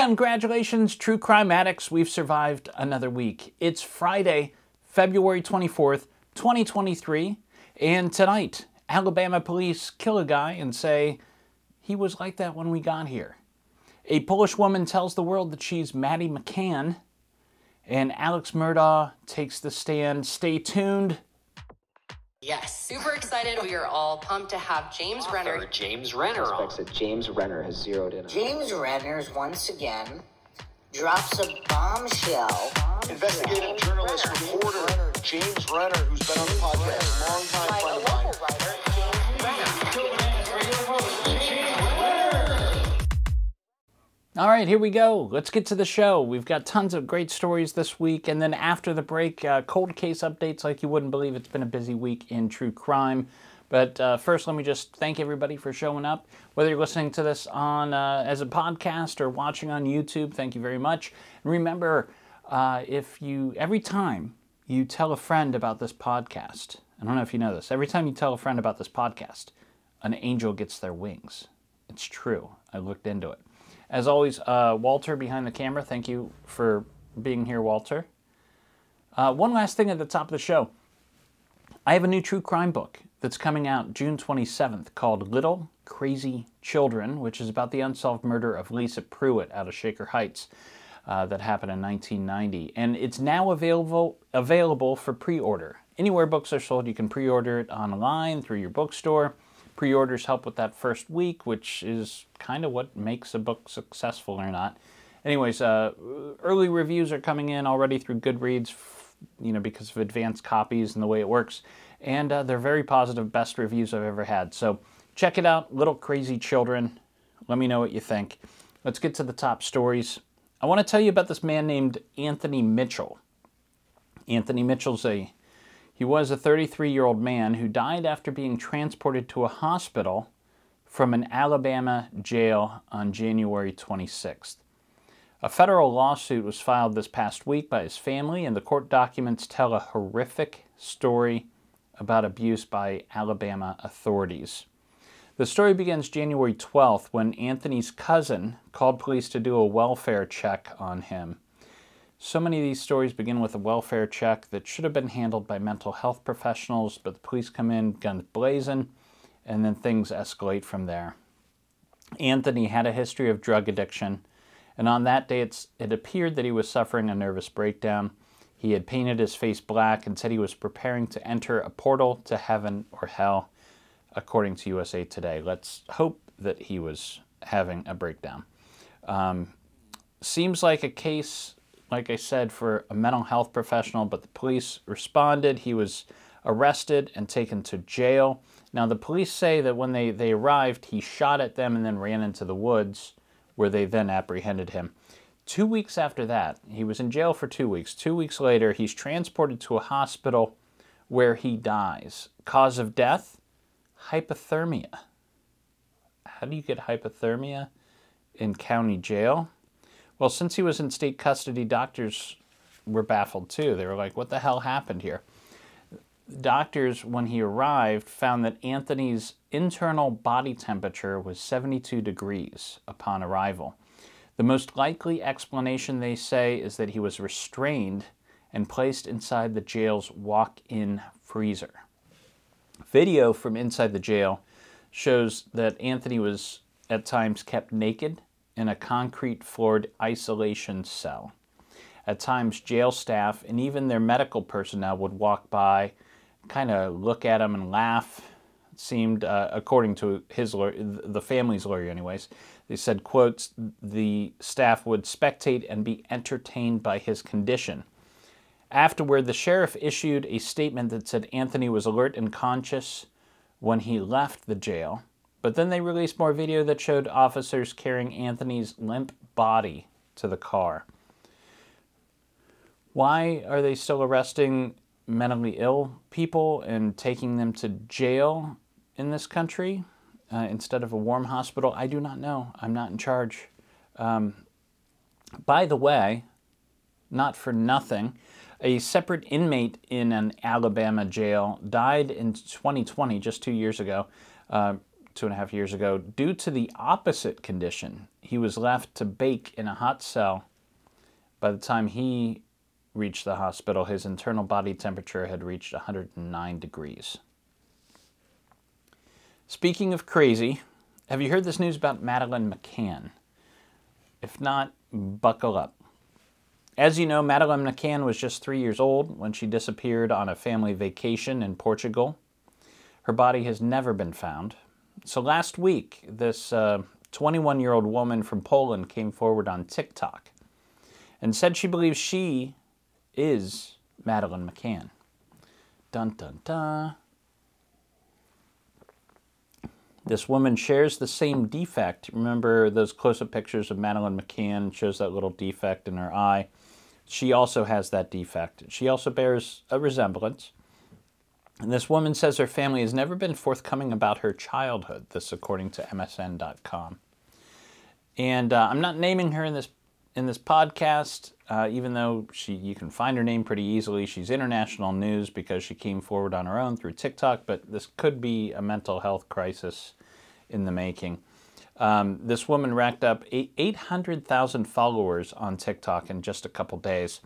Congratulations, true crime addicts. We've survived another week. It's Friday, February 24th, 2023, and tonight, Alabama police kill a guy and say he was like that when we got here. A Polish woman tells the world that she's Maddie McCann, and Alex Murdaugh takes the stand. Stay tuned. Yes, super excited. We are all pumped to have James Renner. James Renner on. That James Renner has zeroed in on. James Renner once again drops a bombshell. Investigative journalist, reporter James Renner, who's been on the podcast a long time, friend of mine. All right, here we go. Let's get to the show. We've got tons of great stories this week, and then after the break, cold case updates like you wouldn't believe. It's been a busy week in true crime. But first, let me just thank everybody for showing up. Whether you're listening to this on as a podcast or watching on YouTube, thank you very much. And remember, every time you tell a friend about this podcast, I don't know if you know this, every time you tell a friend about this podcast, an angel gets their wings. It's true. I looked into it. As always, Walter behind the camera, thank you for being here, Walter. One last thing at the top of the show. I have a new true crime book that's coming out June 27th called Little Crazy Children, which is about the unsolved murder of Lisa Pruitt out of Shaker Heights that happened in 1990. And it's now available for pre-order. Anywhere books are sold, you can pre-order it online through your bookstore. Pre-orders help with that first week, which is kind of what makes a book successful or not. Anyways, early reviews are coming in already through Goodreads, because of advanced copies and the way it works. And they're very positive, best reviews I've ever had. So check it out, Little Crazy Children. Let me know what you think. Let's get to the top stories. I want to tell you about this man named Anthony Mitchell. Anthony Mitchell's He was a 33-year-old man who died after being transported to a hospital from an Alabama jail on January 26th. A federal lawsuit was filed this past week by his family, and the court documents tell a horrific story about abuse by Alabama authorities. The story begins January 12th when Anthony's cousin called police to do a welfare check on him. So many of these stories begin with a welfare check that should have been handled by mental health professionals, but the police come in guns blazing, and then things escalate from there. Anthony had a history of drug addiction, and on that day it appeared that he was suffering a nervous breakdown. He had painted his face black and said he was preparing to enter a portal to heaven or hell, according to USA Today. Let's hope that he was having a breakdown. Seems like a case, like I said, for a mental health professional, but the police responded. He was arrested and taken to jail. Now, the police say that when they arrived, he shot at them and then ran into the woods, where they then apprehended him. 2 weeks after that, he was in jail for 2 weeks. 2 weeks later, he's transported to a hospital where he dies. Cause of death? Hypothermia. How do you get hypothermia in county jail? Well, since he was in state custody, doctors were baffled too. They were like, what the hell happened here? Doctors, when he arrived, found that Anthony's internal body temperature was 72 degrees upon arrival. The most likely explanation, they say, is that he was restrained and placed inside the jail's walk-in freezer. Video from inside the jail shows that Anthony was at times kept naked in a concrete-floored isolation cell. At times, jail staff and even their medical personnel would walk by, kind of look at him and laugh. It seemed, according to his lawyer, the family's lawyer anyways, they said, quotes, the staff would spectate and be entertained by his condition. Afterward, the sheriff issued a statement that said Anthony was alert and conscious when he left the jail. But then they released more video that showed officers carrying Anthony's limp body to the car. Why are they still arresting mentally ill people and taking them to jail in this country instead of a warm hospital? I do not know. I'm not in charge. By the way, not for nothing, a separate inmate in an Alabama jail died in 2020, just 2 years ago. 2.5 years ago, due to the opposite condition. He was left to bake in a hot cell. By the time he reached the hospital, his internal body temperature had reached 109 degrees. Speaking of crazy, have you heard this news about Madeline McCann? If not, buckle up. As you know, Madeline McCann was just 3 years old when she disappeared on a family vacation in Portugal. Her body has never been found. So last week, this 21-year-old woman from Poland came forward on TikTok and said she believes she is Madeline McCann. Dun dun dun. This woman shares the same defect. Remember those close-up pictures of Madeline McCann? Shows that little defect in her eye. She also has that defect. She also bears a resemblance. And this woman says her family has never been forthcoming about her childhood. This according to MSN.com. And I'm not naming her in this podcast, even though you can find her name pretty easily. She's international news because she came forward on her own through TikTok, but this could be a mental health crisis in the making. This woman racked up 800,000 followers on TikTok in just a couple days.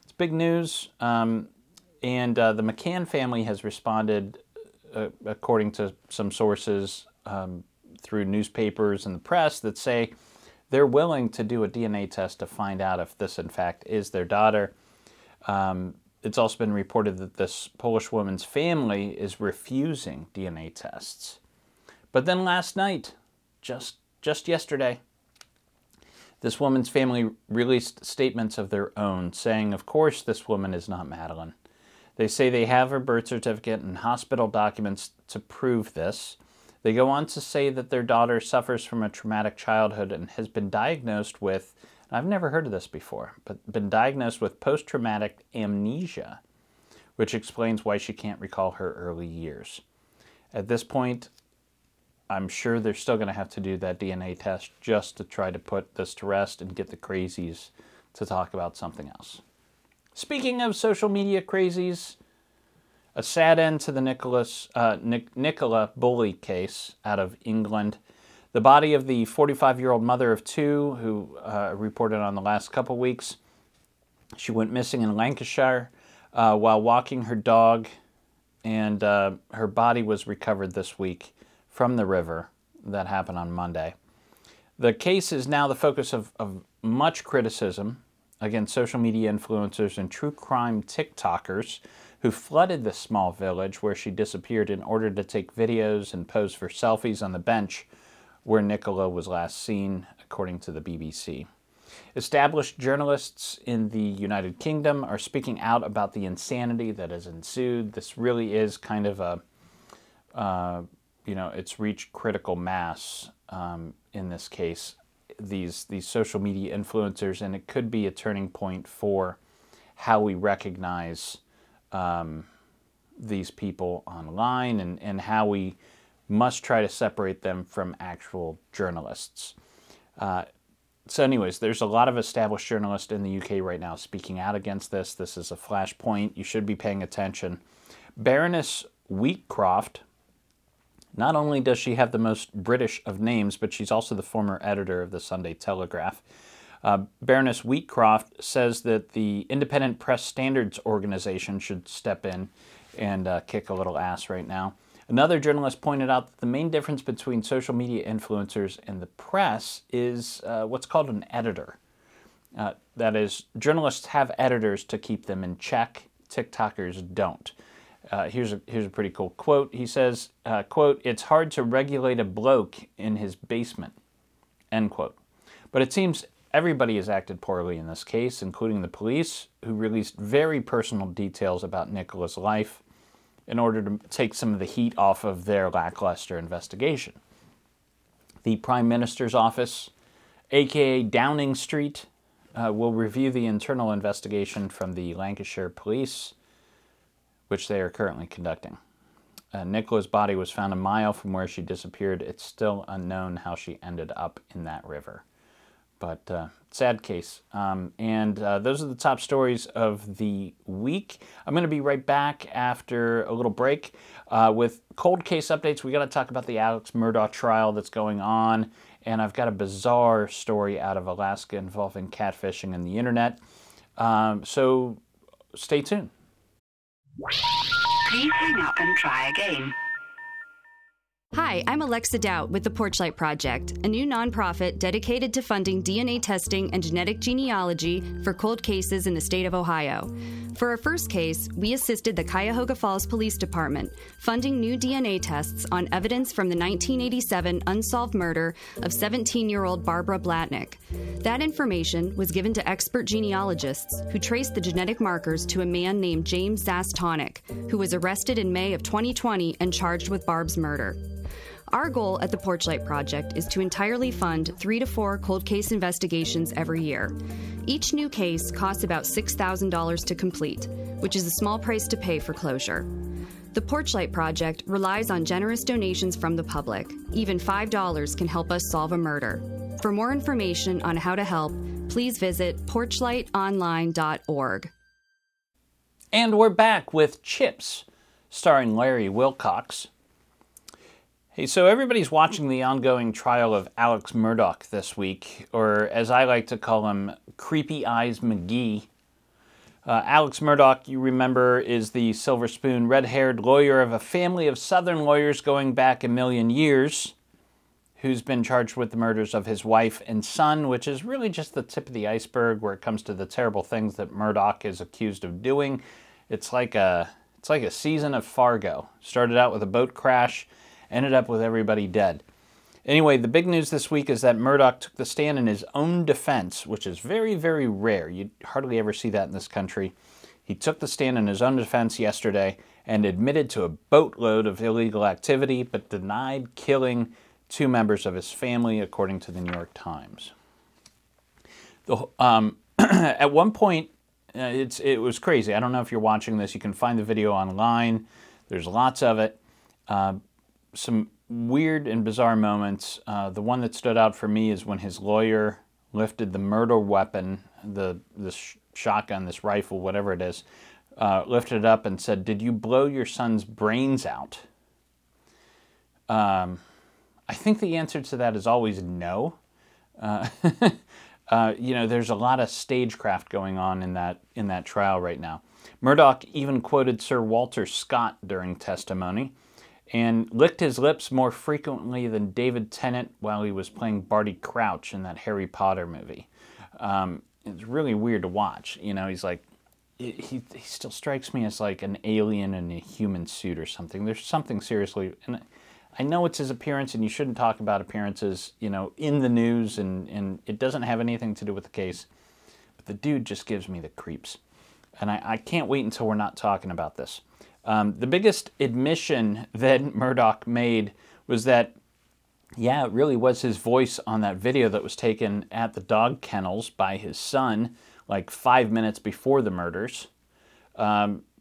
It's big news, and the McCann family has responded, according to some sources through newspapers and the press, that say they're willing to do a DNA test to find out if this, in fact, is their daughter. It's also been reported that this Polish woman's family is refusing DNA tests. But then last night, just yesterday, this woman's family released statements of their own, saying, of course, this woman is not Madeline. They say they have her birth certificate and hospital documents to prove this. They go on to say that their daughter suffers from a traumatic childhood and has been diagnosed with, I've never heard of this before, but been diagnosed with post-traumatic amnesia, which explains why she can't recall her early years. At this point, I'm sure they're still going to have to do that DNA test just to try to put this to rest and get the crazies to talk about something else. Speaking of social media crazies, a sad end to the Nicola Bulley case out of England. The body of the 45-year-old mother of two who reported on the last couple weeks. She went missing in Lancashire while walking her dog, and her body was recovered this week from the river. That happened on Monday. The case is now the focus of much criticism against social media influencers and true crime TikTokers who flooded the small village where she disappeared in order to take videos and pose for selfies on the bench where Nicola was last seen, according to the BBC. Established journalists in the United Kingdom are speaking out about the insanity that has ensued. This really is kind of a, it's reached critical mass in this case, these social media influencers, and it could be a turning point for how we recognize these people online and how we must try to separate them from actual journalists. So anyways, there's a lot of established journalists in the UK right now speaking out against this. This is a flashpoint. You should be paying attention. Baroness Wheatcroft, not only does she have the most British of names, but she's also the former editor of the Sunday Telegraph. Baroness Wheatcroft says that the Independent Press Standards Organization should step in and kick a little ass right now. Another journalist pointed out that the main difference between social media influencers and the press is what's called an editor. That is, journalists have editors to keep them in check. TikTokers don't. Here's a pretty cool quote. He says, quote, "It's hard to regulate a bloke in his basement," end quote. But it seems everybody has acted poorly in this case, including the police, who released very personal details about Nicola's life in order to take some of the heat off of their lackluster investigation. The Prime Minister's office, aka Downing Street, will review the internal investigation from the Lancashire police, which they are currently conducting. Nicola's body was found a mile from where she disappeared. It's still unknown how she ended up in that river. But sad case. And those are the top stories of the week. I'm going to be right back after a little break with cold case updates. We got to talk about the Alex Murdaugh trial that's going on. And I've got a bizarre story out of Alaska involving catfishing and the internet. So stay tuned. Please hang up and try again. Hi, I'm Alexa Doubt with the Porchlight Project, a new nonprofit dedicated to funding DNA testing and genetic genealogy for cold cases in the state of Ohio. For our first case, we assisted the Cuyahoga Falls Police Department, funding new DNA tests on evidence from the 1987 unsolved murder of 17-year-old Barbara Blatnick. That information was given to expert genealogists who traced the genetic markers to a man named James Zastonic, who was arrested in May of 2020 and charged with Barb's murder. Our goal at the Porchlight Project is to entirely fund 3 to 4 cold case investigations every year. Each new case costs about $6,000 to complete, which is a small price to pay for closure. The Porchlight Project relies on generous donations from the public. Even $5 can help us solve a murder. For more information on how to help, please visit porchlightonline.org. And we're back with Chips, starring Larry Wilcox. Hey, so everybody's watching the ongoing trial of Alex Murdaugh this week, or as I like to call him, Creepy Eyes McGee. Alex Murdaugh, you remember, is the silver spoon, red-haired lawyer of a family of Southern lawyers going back a million years, who's been charged with the murders of his wife and son, which is really just the tip of the iceberg where it comes to the terrible things that Murdaugh is accused of doing. It's like a season of Fargo. Started out with a boat crash, ended up with everybody dead. Anyway, the big news this week is that Murdaugh took the stand in his own defense, which is very, very rare. You hardly ever see that in this country. He took the stand in his own defense yesterday and admitted to a boatload of illegal activity, but denied killing 2 members of his family, according to the New York Times. At one point, it was crazy. I don't know if you're watching this. You can find the video online. There's lots of it. Some weird and bizarre moments. The one that stood out for me is when his lawyer lifted the murder weapon, this shotgun, this rifle, whatever it is, lifted it up and said, "Did you blow your son's brains out?" I think the answer to that is always no. There's a lot of stagecraft going on in that trial right now. Murdaugh even quoted Sir Walter Scott during testimony, and licked his lips more frequently than David Tennant while he was playing Barty Crouch in that Harry Potter movie. It's really weird to watch. He's like, he still strikes me as like an alien in a human suit or something. There's something seriously, and I know it's his appearance, and you shouldn't talk about appearances, in the news, and it doesn't have anything to do with the case, but the dude just gives me the creeps. And I can't wait until we're not talking about this. The biggest admission that Murdaugh made was that, yeah, it really was his voice on that video that was taken at the dog kennels by his son, like 5 minutes before the murders.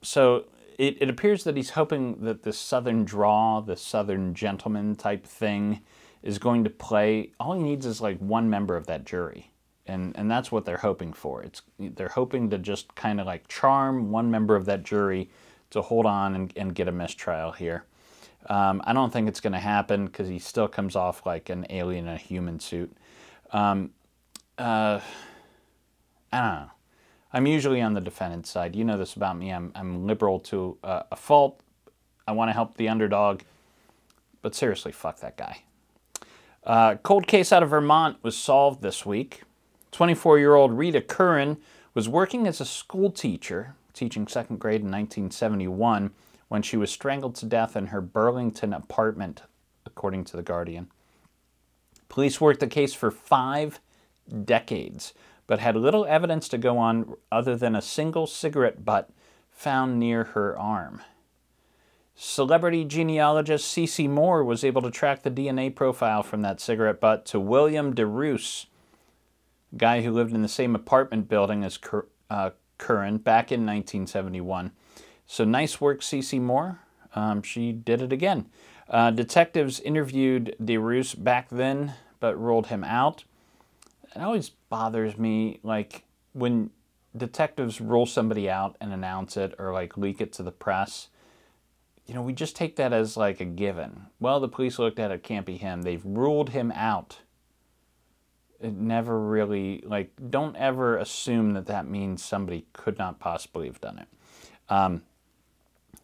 So it appears that he's hoping that the Southern draw, the Southern gentleman type thing is going to play. All he needs is like one member of that jury. And that's what they're hoping for. They're hoping to just kind of like charm one member of that jury to hold on and get a mistrial here. I don't think it's going to happen because he still comes off like an alien in a human suit. I don't know. I'm usually on the defendant's side. You know this about me. I'm liberal to a fault. I want to help the underdog. But seriously, fuck that guy. Cold case out of Vermont was solved this week. 24-year-old Rita Curran was working as a school teacher, teaching second grade in 1971, when she was strangled to death in her Burlington apartment, according to The Guardian. Police worked the case for 5 decades, but had little evidence to go on other than a single cigarette butt found near her arm. Celebrity genealogist Cece Moore was able to track the DNA profile from that cigarette butt to William DeRoos, a guy who lived in the same apartment building as Curran back in 1971. So nice work, Cece Moore. She did it again. Detectives interviewed DeRoos back then, but ruled him out. It always bothers me, like, when detectives rule somebody out and announce it or, like, leak it to the press. You know, we just take that as, like, a given. Well, the police looked at it, can't be him. They've ruled him out. It never really, like, don't ever assume that that means somebody could not possibly have done it.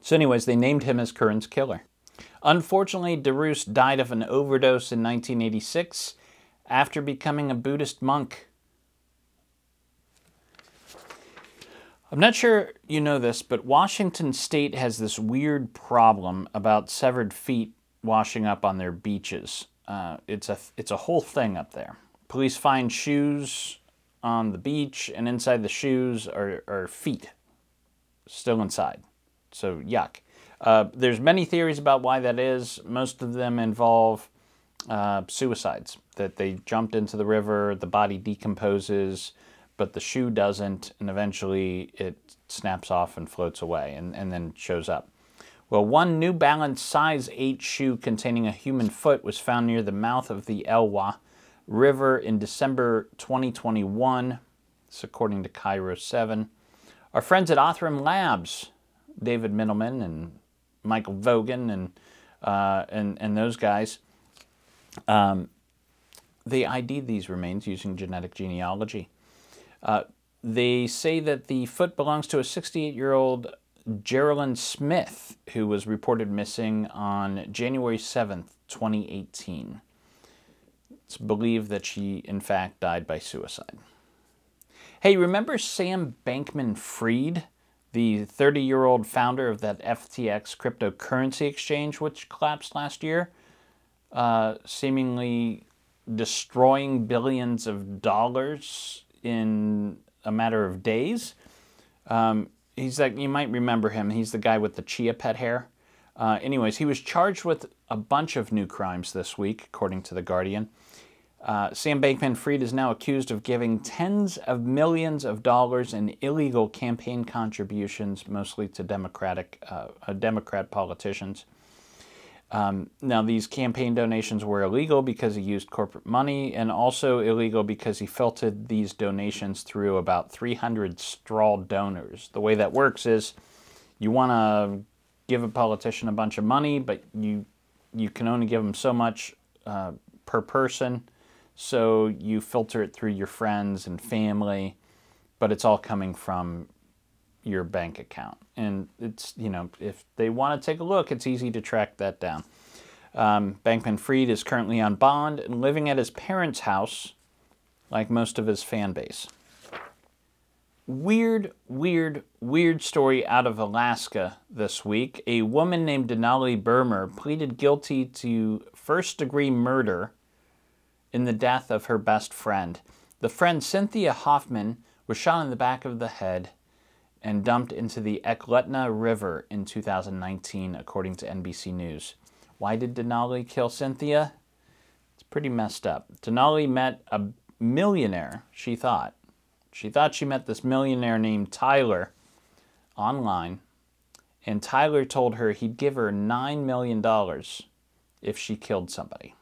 So anyways, they named him as Curran's killer. Unfortunately, DeRoos died of an overdose in 1986 after becoming a Buddhist monk. I'm not sure you know this, but Washington State has this weird problem about severed feet washing up on their beaches. It's a whole thing up there. Police find shoes on the beach, and inside the shoes are feet still inside. So, yuck. There's many theories about why that is. Most of them involve suicides, that they jumped into the river, the body decomposes, but the shoe doesn't, and eventually it snaps off and floats away and then shows up. Well, one New Balance size 8 shoe containing a human foot was found near the mouth of the Elwha River in December 2021. This according to Cairo 7. Our friends at Othram Labs, David Middleman and Michael Vogan and those guys, they ID'd these remains using genetic genealogy. They say that the foot belongs to a 68-year-old Geraldine Smith, who was reported missing on January 7th, 2018. It's believed that she, in fact, died by suicide. Hey, remember Sam Bankman-Fried, the 30-year-old founder of that FTX cryptocurrency exchange, which collapsed last year, seemingly destroying billions of dollars in a matter of days? He's like, you might remember him. He's the guy with the chia pet hair. Anyways, he was charged with a bunch of new crimes this week, according to The Guardian. Sam Bankman-Fried is now accused of giving tens of millions of dollars in illegal campaign contributions, mostly to Democrat politicians. Now, these campaign donations were illegal because he used corporate money, and also illegal because he filtered these donations through about 300 straw donors. The way that works is you want to give a politician a bunch of money, but you can only give them so much per person, so you filter it through your friends and family, but it's all coming from your bank account. And it's, you know, if they want to take a look, it's easy to track that down. Bankman-Fried is currently on bond and living at his parents' house, like most of his fan base. Weird story out of Alaska this week. A woman named Denali Burmer pleaded guilty to first-degree murder in the death of her best friend. The friend, Cynthia Hoffman, was shot in the back of the head and dumped into the Ekletna River in 2019, according to NBC News. Why did Denali kill Cynthia? It's pretty messed up. Denali met a millionaire, she thought. She thought she met this millionaire named Tyler online, and Tyler told her he'd give her $9 million if she killed somebody.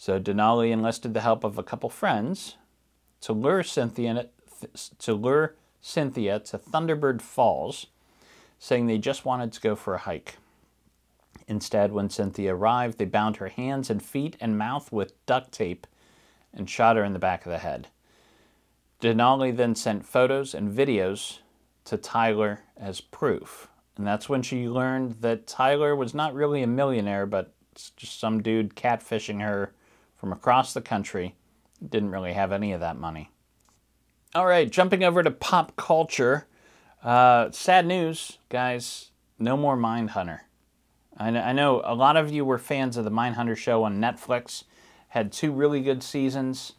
So Denali enlisted the help of a couple friends to lure Cynthia to Thunderbird Falls, saying they just wanted to go for a hike. Instead, when Cynthia arrived, they bound her hands and feet and mouth with duct tape and shot her in the back of the head. Denali then sent photos and videos to Tyler as proof. And that's when she learned that Tyler was not really a millionaire, but just some dude catfishing her from across the country. Didn't really have any of that money. All right, jumping over to pop culture. Sad news, guys. No more Mindhunter. I know a lot of you were fans of the Mindhunter show on Netflix. Had 2 really good seasons,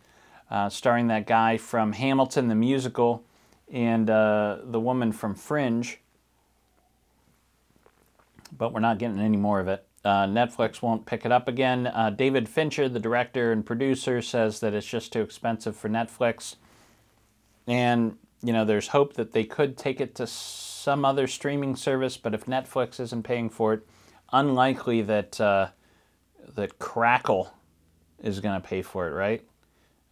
starring that guy from Hamilton the musical and the woman from Fringe. But we're not getting any more of it. Netflix won't pick it up again. David Fincher, the director and producer, says that it's just too expensive for Netflix. And, you know, there's hope that they could take it to some other streaming service, but if Netflix isn't paying for it, unlikely that that Crackle is going to pay for it, right?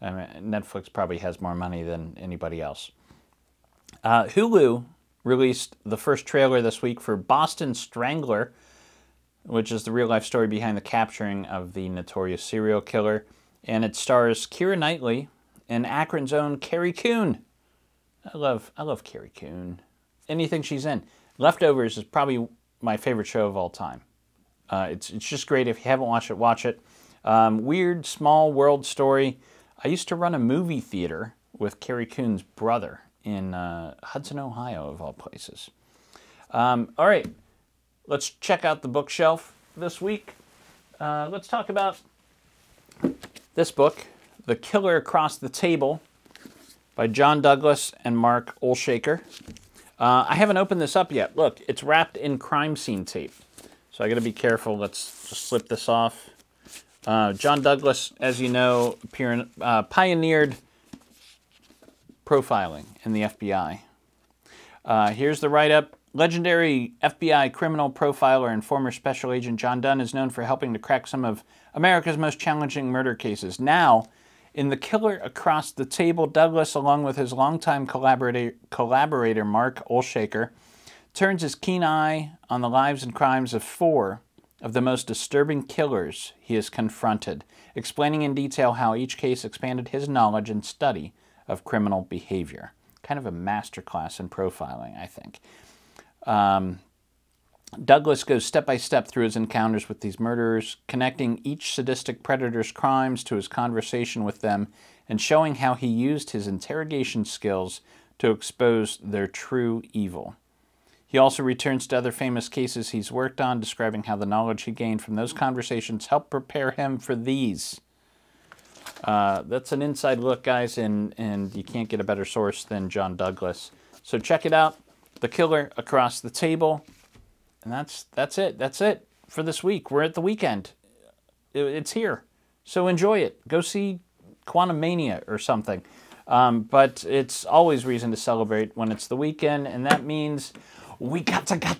I mean, Netflix probably has more money than anybody else. Hulu released the first trailer this week for Boston Strangler, which is the real-life story behind the capturing of the notorious serial killer. And it stars Keira Knightley and Akron's own Carrie Coon. I love Carrie Coon. Anything she's in. Leftovers is probably my favorite show of all time. It's just great. If you haven't watched it, watch it. Weird, small world story. I used to run a movie theater with Carrie Coon's brother in Hudson, Ohio, of all places. All right, let's check out the bookshelf this week. Let's talk about this book, The Killer Across the Table, by John Douglas and Mark Olshaker. I haven't opened this up yet. Look, it's wrapped in crime scene tape. So I got to be careful. Let's just slip this off. John Douglas, as you know, pioneered profiling in the FBI. Here's the write-up. Legendary FBI criminal profiler and former special agent John Dunn is known for helping to crack some of America's most challenging murder cases. Now, in The Killer Across the Table, Douglas, along with his longtime collaborator Mark Olshaker, turns his keen eye on the lives and crimes of 4 of the most disturbing killers he has confronted, explaining in detail how each case expanded his knowledge and study of criminal behavior. Kind of a masterclass in profiling, I think. Douglas goes step by step through his encounters with these murderers, connecting each sadistic predator's crimes to his conversation with them, and showing how he used his interrogation skills to expose their true evil. He also returns to other famous cases he's worked on, describing how the knowledge he gained from those conversations helped prepare him for these. That's an inside look, guys, and you can't get a better source than John Douglas. So check it out, The Killer Across the Table. And that's it. That's it for this week. We're at the weekend. It's here. So enjoy it. Go see Quantum Mania or something. But it's always reason to celebrate when it's the weekend, and that means we gotta get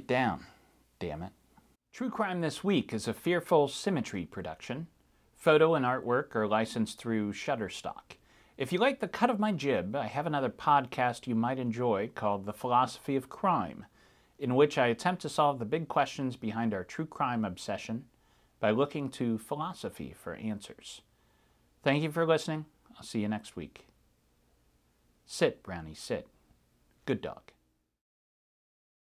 down, damn it. True Crime This Week is a Fearful Symmetry production. Photo and artwork are licensed through Shutterstock. If you like the cut of my jib, I have another podcast you might enjoy called The Philosophy of Crime, in which I attempt to solve the big questions behind our true crime obsession by looking to philosophy for answers. Thank you for listening. I'll see you next week. Sit, Brownie, sit. Good dog.